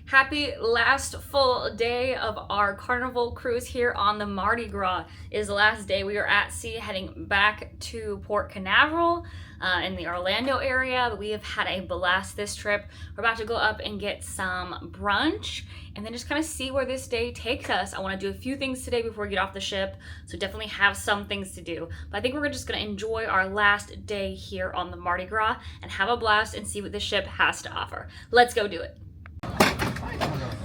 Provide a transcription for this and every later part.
Happy last full day of our Carnival Cruise here on the Mardi Gras. It is the last day. We are at sea heading back to Port Canaveral in the Orlando area. We have had a blast this trip. We're about to go up and get some brunch and then just kind of see where this day takes us. I want to do a few things today before we get off the ship, so definitely have some things to do. But I think we're just going to enjoy our last day here on the Mardi Gras and have a blast and see what the ship has to offer. Let's go do it.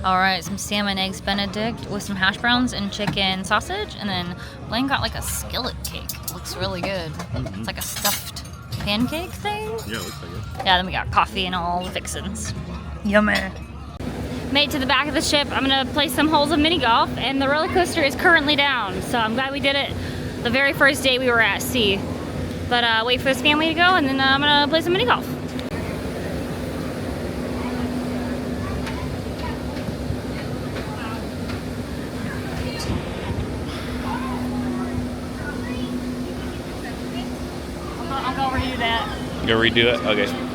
All right, some salmon eggs Benedict with some hash browns and chicken sausage, and then Blaine got like a skillet cake. Looks really good. It's like a stuffed pancake thing. Yeah, it looks like it. Yeah, then we got coffee and all the fixins. Yummy. Made it to the back of the ship. I'm gonna play some holes of mini golf, and the roller coaster is currently down, so I'm glad we did it the very first day we were at sea. But wait for this family to go, and then I'm gonna play some mini golf. I'm gonna redo that. You gonna redo it? Okay.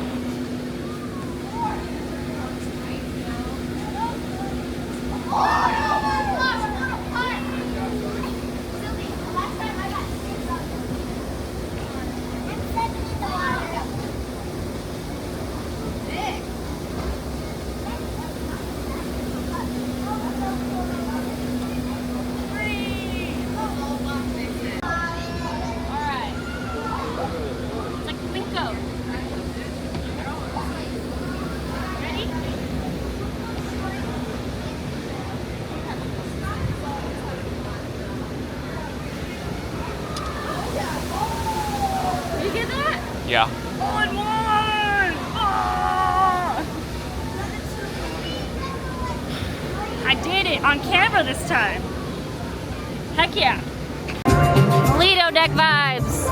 Yeah. All in one! Oh! I did it on camera this time. Heck yeah. Lido deck vibes.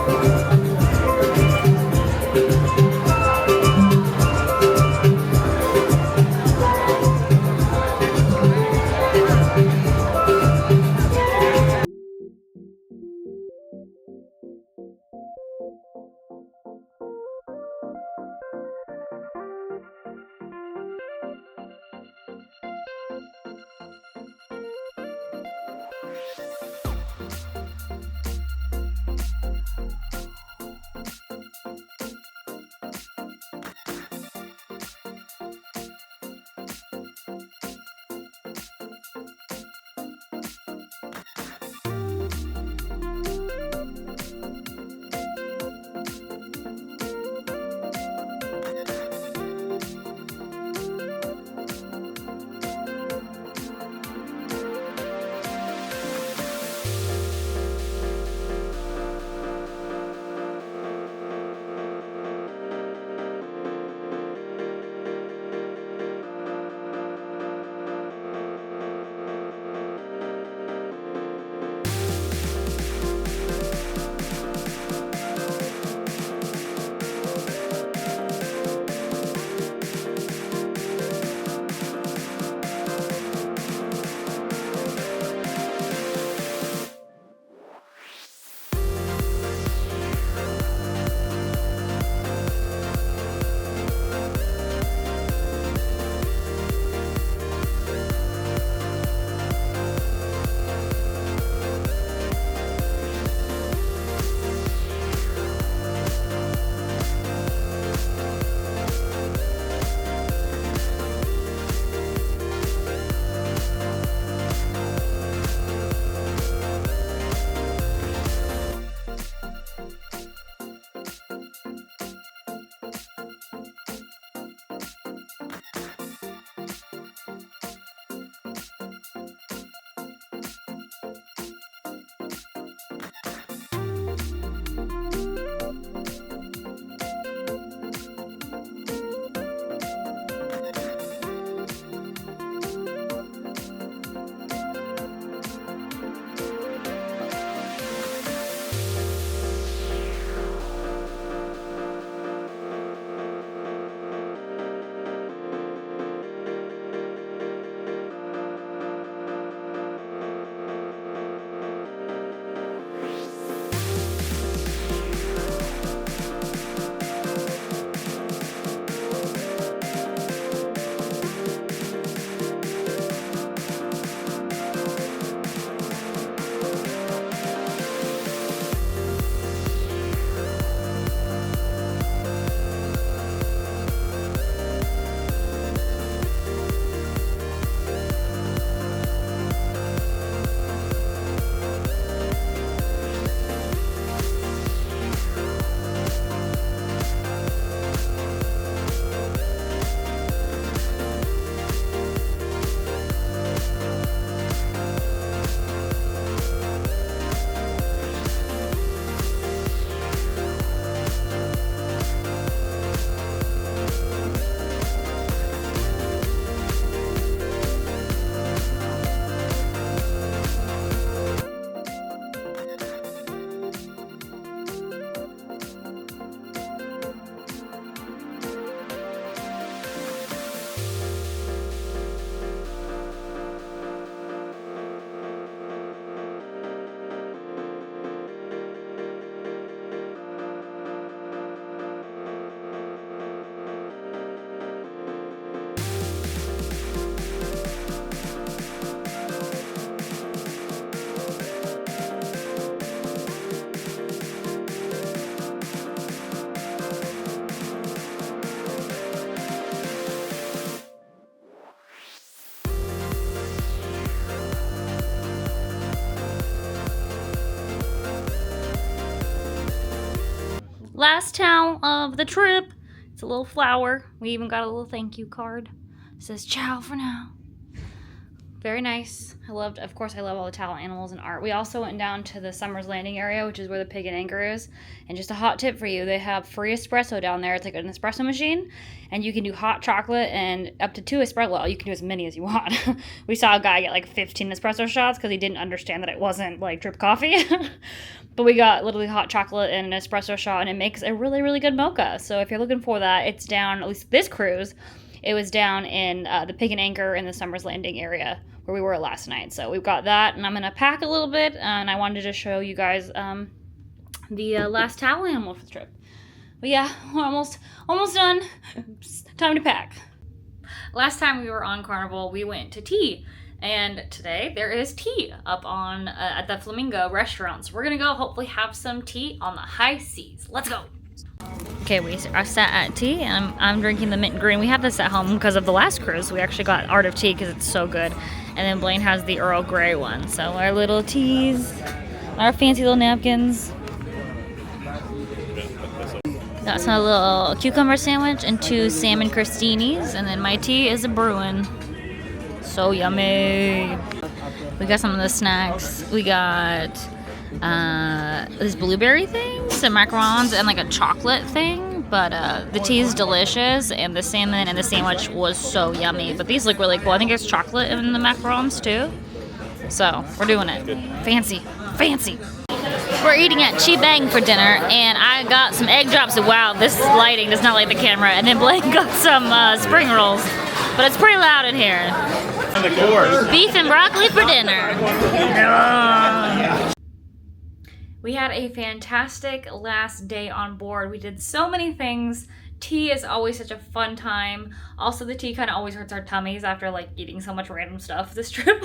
last towel of the trip. It's a little flower. We even got a little thank you card. It says ciao for now. Very nice. Of course, I love all the towel animals and art. We also went down to the Summer's Landing area, which is where the Pig and Anchor is. And just a hot tip for you, they have free espresso down there. It's like an espresso machine, and you can do hot chocolate and up to 2 espresso. Well, you can do as many as you want. We saw a guy get like 15 espresso shots because he didn't understand that it wasn't like drip coffee. But we got literally hot chocolate and an espresso shot, and it makes a really, really good mocha. So if you're looking for that, it's down, at least this cruise, it was down in the Pig and Anchor in the Summer's Landing area where we were last night. So we've got that, and I'm going to pack a little bit, and I wanted to show you guys the last towel animal for the trip. But yeah, we're almost done. It's time to pack. Last time we were on Carnival, we went to tea. And today there is tea up on at the Flamingo restaurant. So we're going to go hopefully have some tea on the high seas. Let's go. Okay, we are sat at tea, and I'm drinking the mint and green. We had this at home because of the last cruise. We actually got Art of Tea because it's so good. And then Blaine has the Earl Grey one. So our little teas, our fancy little napkins. Got some little cucumber sandwich and 2 salmon crostinis. And then my tea is a Bruin. So yummy. We got some of the snacks. We got these blueberry things, some macarons, and like a chocolate thing. But the tea is delicious, and the salmon and the sandwich was so yummy. But these look really cool. I think there's chocolate in the macarons too. So we're doing it. Fancy. We're eating at Chi Bang for dinner, and I got some egg drops. Wow, this lighting does not like the camera. And then Blake got some spring rolls. But it's pretty loud in here. Beef and broccoli for dinner. We had a fantastic last day on board. We did so many things. Tea is always such a fun time. Also, the tea kind of always hurts our tummies after like eating so much random stuff this trip.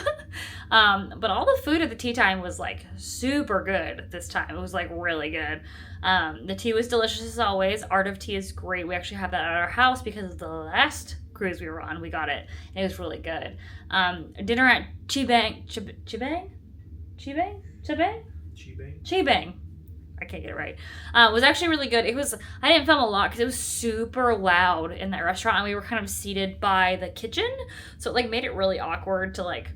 But all the food at the Teatime was like super good this time. It was like really good. The tea was delicious as always. Art of Tea is great. We actually have that at our house because of the last cruise we were on. We got it, and it was really good. Dinner at Chi Bang. I can't get it right. Was actually really good. I didn't film a lot because it was super loud in that restaurant, and we were kind of seated by the kitchen, so it like made it really awkward to like.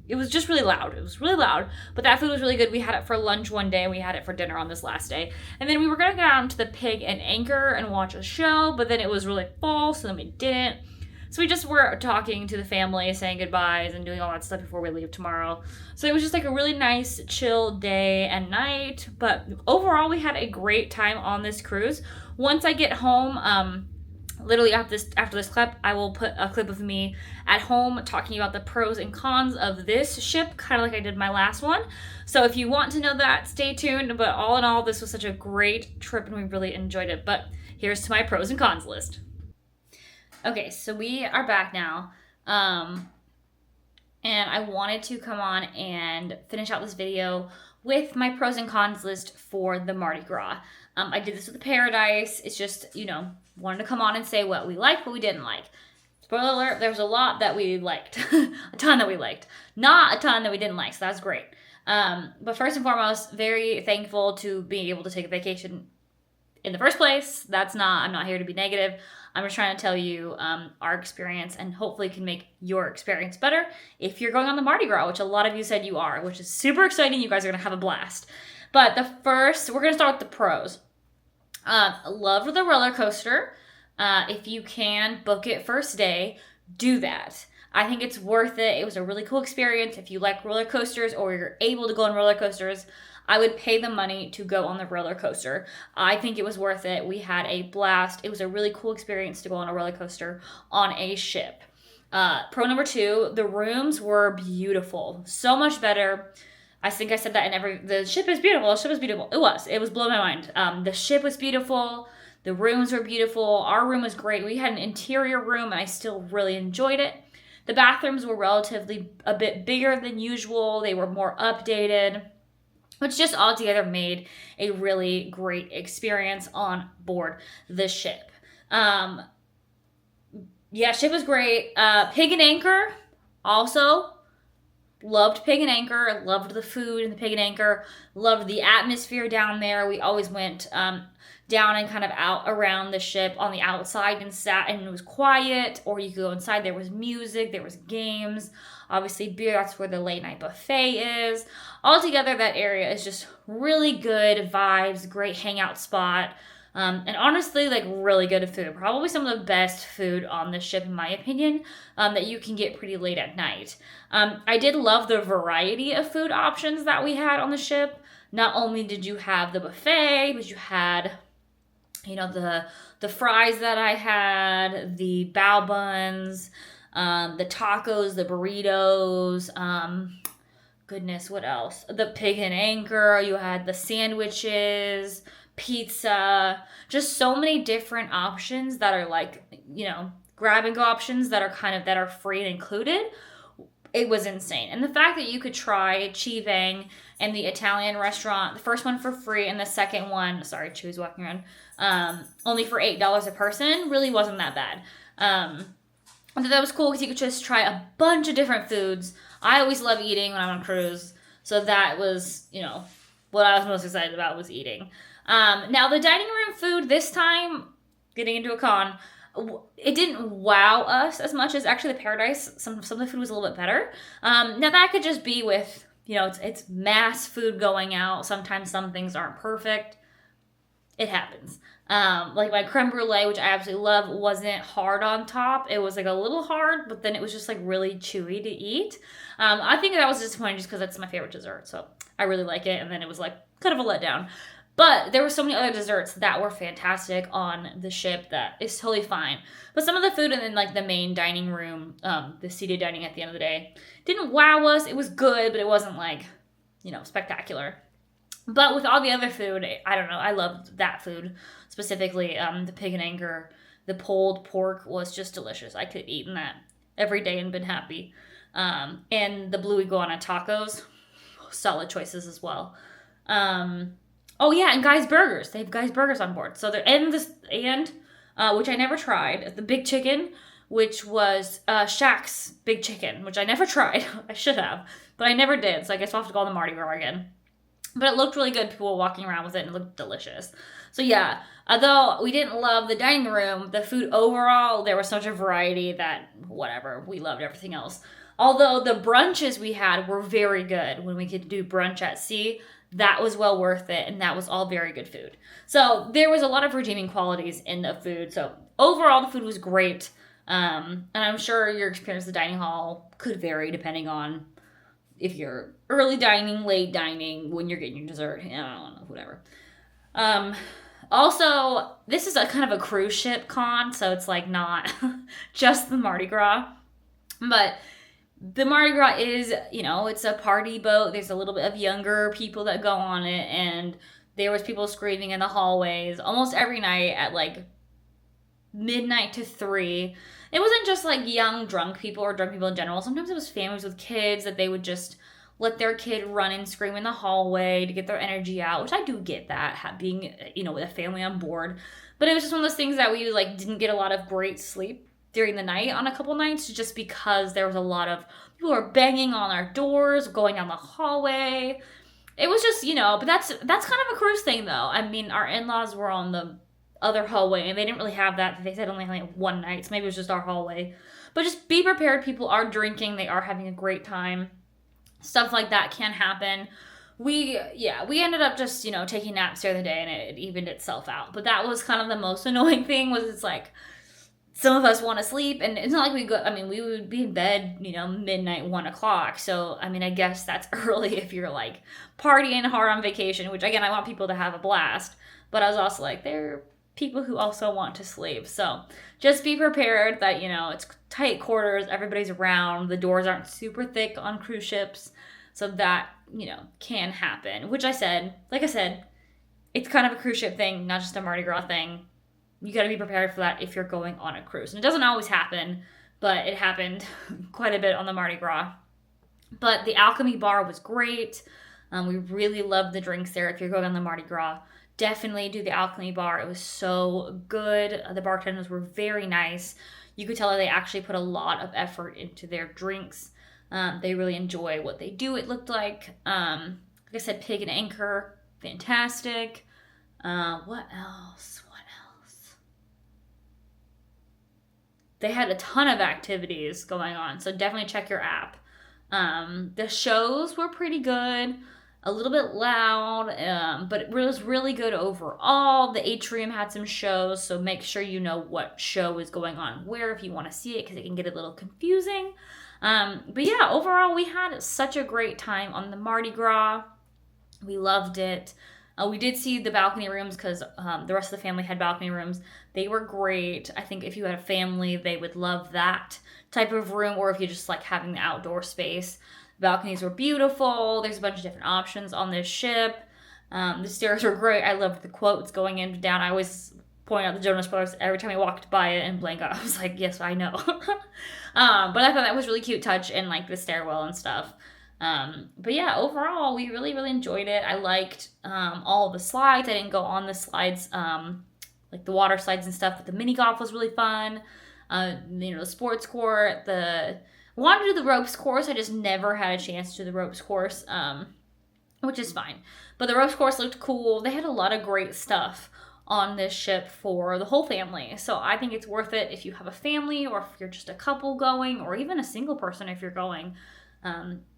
It was just really loud. It was really loud, but that food was really good. We had it for lunch one day, and we had it for dinner on this last day. And then we were gonna go down to the Pig and Anchor and watch a show, but then it was really full, so then we didn't. So we just were talking to the family, saying goodbyes and doing all that stuff before we leave tomorrow. So it was just like a really nice, chill day and night. But overall, we had a great time on this cruise. Once I get home, literally after this clip, I will put a clip of me at home talking about the pros and cons of this ship, kind of like I did my last one. So if you want to know that, stay tuned. But all in all, this was such a great trip, and we really enjoyed it. But here's to my pros and cons list. Okay, so we are back now, and I wanted to come on and finish out this video with my pros and cons list for the Mardi Gras. I did this with the Paradise. It's just, wanted to come on and say what we liked, what we didn't like. Spoiler alert, there's a lot that we liked. A ton that we liked. Not a ton that we didn't like, so that's great. But first and foremost, very thankful to being able to take a vacation in the first place. I'm not here to be negative. I'm just trying to tell you our experience, and hopefully can make your experience better if you're going on the Mardi Gras, which a lot of you said you are, which is super exciting. You guys are going to have a blast. But we're going to start with the pros. Love the roller coaster. If you can book it first day, do that. I think it's worth it. It was a really cool experience. If you like roller coasters or you're able to go on roller coasters, I would pay the money to go on the roller coaster. I think it was worth it. We had a blast. It was a really cool experience to go on a roller coaster on a ship. Pro number 2, the rooms were beautiful. So much better. I think I said that the ship is beautiful. The ship is beautiful. It was blowing my mind. The ship was beautiful. The rooms were beautiful. Our room was great. We had an interior room, and I still really enjoyed it. The bathrooms were relatively a bit bigger than usual. They were more updated, which just altogether made a really great experience on board the ship. Ship was great. Pig and Anchor, also Loved Pig and Anchor, loved the food in the Pig and Anchor, loved the atmosphere down there. We always went down and kind of out around the ship on the outside and sat, and it was quiet, or you could go inside. There was music, there was games, obviously beer. That's where the late night buffet is. Altogether, that area is just really good vibes, great hangout spot. And honestly, like really good food. Probably some of the best food on the ship, in my opinion, that you can get pretty late at night. I did love the variety of food options that we had on the ship. Not only did you have the buffet, but you had, you know, the fries that I had, the bao buns, the tacos, the burritos, goodness, what else? The Pig and Anchor, you had the sandwiches, pizza, just so many different options that are like, you know, grab and go options that are free and included. It was insane. And the fact that you could try Chi Vang and the Italian restaurant, the first one for free and the second one, sorry, Chi was walking around, only for $8 a person, really wasn't that bad. I thought that was cool because you could just try a bunch of different foods. I always love eating when I'm on a cruise. So that was, you know, what I was most excited about was eating. Now, the dining room food this time, getting into a con, it didn't wow us as much as actually the Paradise. Some of the food was a little bit better. Now, that could just be with, you know, it's mass food going out. Sometimes some things aren't perfect. It happens. Like my creme brulee, which I absolutely love, wasn't hard on top. It was like a little hard, but then it was just like really chewy to eat. I think that was disappointing just because that's my favorite dessert. So I really like it. And then it was like kind of a letdown. But there were so many other desserts that were fantastic on the ship that is totally fine. But some of the food in like the main dining room, the seated dining at the end of the day, didn't wow us. It was good, but it wasn't like, you know, spectacular. But with all the other food, I don't know. I loved that food specifically. The Pig and Anchor, the pulled pork was just delicious. I could have eaten that every day and been happy. And the blue iguana tacos, solid choices as well. Oh yeah, and Guy's Burgers. They have Guy's Burgers on board. So they're which I never tried. The Big Chicken, which was Shaq's Big Chicken, which I never tried. I should have, but I never did. So I guess I'll have to go on the Mardi Gras again. But it looked really good. People were walking around with it and it looked delicious. So yeah, although we didn't love the dining room, the food overall, there was such a variety that whatever, we loved everything else. Although the brunches we had were very good when we could do brunch at sea. That was well worth it, and that was all very good food. So there was a lot of redeeming qualities in the food. So overall, the food was great. And I'm sure your experience at the dining hall could vary depending on if you're early dining, late dining, when you're getting your dessert. I don't know, whatever. Also, this is a kind of a cruise ship con, so it's like not just the Mardi Gras. But the Mardi Gras is, you know, it's a party boat. There's a little bit of younger people that go on it, and there was people screaming in the hallways almost every night at like midnight to 3. It wasn't just like young drunk people or drunk people in general. Sometimes it was families with kids that they would just let their kid run and scream in the hallway to get their energy out, which I do get that, being, you know, with a family on board. But it was just one of those things that we like didn't get a lot of great sleep during the night on a couple nights, just because there was a lot of people who were banging on our doors, going down the hallway. It was just, you know, but that's kind of a cruise thing though. I mean, our in-laws were on the other hallway and they didn't really have that. They said only like one night, so maybe it was just our hallway. But just be prepared. People are drinking. They are having a great time. Stuff like that can happen. We ended up just, you know, taking naps during the day and it evened itself out. But that was kind of the most annoying thing, was it's like, some of us want to sleep, and it's not like we would be in bed, you know, midnight, 1 o'clock. So, I mean, I guess that's early if you're like partying hard on vacation, which again, I want people to have a blast. But I was also like, there are people who also want to sleep. So just be prepared that, you know, it's tight quarters, everybody's around, the doors aren't super thick on cruise ships. So that, you know, can happen, which like I said, it's kind of a cruise ship thing, not just a Mardi Gras thing. You got to be prepared for that if you're going on a cruise. And it doesn't always happen, but it happened quite a bit on the Mardi Gras. But the Alchemy Bar was great. We really loved the drinks there. If you're going on the Mardi Gras, definitely do the Alchemy Bar. It was so good. The bartenders were very nice. You could tell that they actually put a lot of effort into their drinks. They really enjoy what they do, it looked like. Like I said, Pig and Anchor, fantastic. What else? They had a ton of activities going on, so definitely check your app. The shows were pretty good, a little bit loud, but it was really good overall. The atrium had some shows, so make sure you know what show is going on where if you want to see it, because it can get a little confusing. But yeah, overall, we had such a great time on the Mardi Gras. We loved it. We did see the balcony rooms because the rest of the family had balcony rooms. They were great. I think if you had a family, they would love that type of room, or if you just like having the outdoor space. The balconies were beautiful. There's a bunch of different options on this ship. The stairs were great. I loved the quotes going in and down. I always point out the Jonas Brothers every time I walked by it and blank out. I was like, yes, I know. But I thought that was really cute touch, and like the stairwell and stuff. But yeah, overall, we really, really enjoyed it. I liked all of the slides. I didn't go on the slides, like the water slides and stuff, but the mini golf was really fun. The sports court, wanted to do the ropes course. I just never had a chance to do the ropes course, which is fine. But the ropes course looked cool. They had a lot of great stuff on this ship for the whole family. So I think it's worth it if you have a family, or if you're just a couple going, or even a single person if you're going.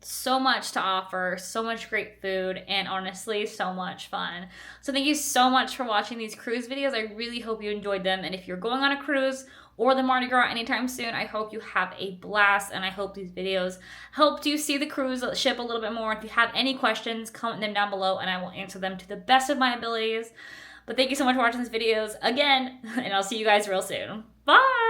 So much to offer, so much great food, and honestly, so much fun. So thank you so much for watching these cruise videos. I really hope you enjoyed them. And if you're going on a cruise or the Mardi Gras anytime soon, I hope you have a blast, and I hope these videos helped you see the cruise ship a little bit more. If you have any questions, comment them down below, and I will answer them to the best of my abilities. But thank you so much for watching these videos again, and I'll see you guys real soon. Bye!